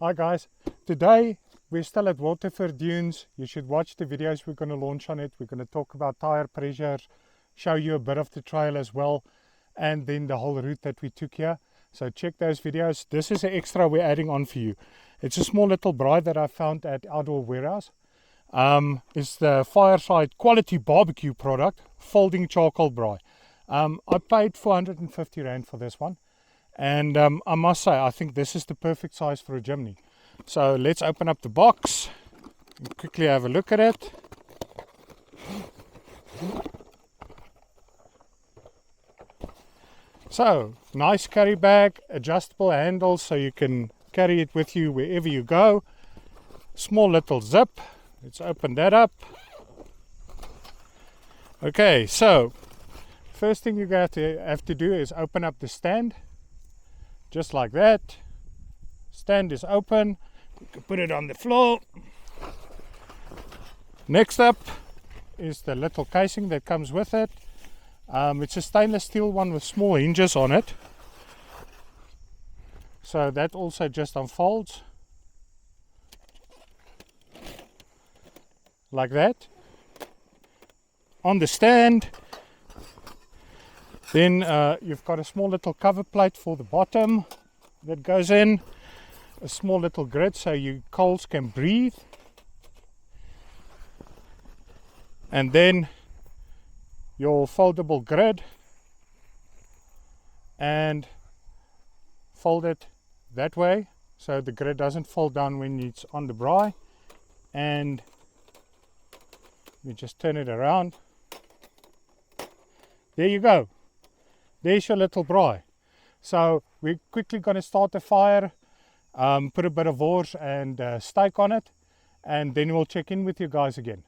Hi guys, today we're still at Waterford Dunes. You should watch the videos we're going to launch on it. We're going to talk about tire pressure, show you a bit of the trail as well, and then the whole route that we took here. So check those videos. This is an extra we're adding on for you. It's a small little braai that I found at Outdoor Warehouse. It's the Fireside Quality Barbecue product, folding charcoal braai. I paid 450 Rand for this one. And I must say, I think this is the perfect size for a Jimny. So let's open up the box and quickly have a look at it. So, nice carry bag, adjustable handles so you can carry it with you wherever you go. Small little zip. Let's open that up. Okay, so first thing you're going to have to do is open up the stand. Just like that. Stand is open. You can put it on the floor. Next up is the little casing that comes with it. It's a stainless steel one with small hinges on it. So that also just unfolds. Like that. On the stand. Then you've got a small little cover plate for the bottom that goes in. A small little grid so your coals can breathe. And then your foldable grid. And fold it that way so the grid doesn't fall down when it's on the braai. And you just turn it around. There you go. There's your little braai. So we're quickly going to start the fire, put a bit of wors and steak on it, and then we'll check in with you guys again.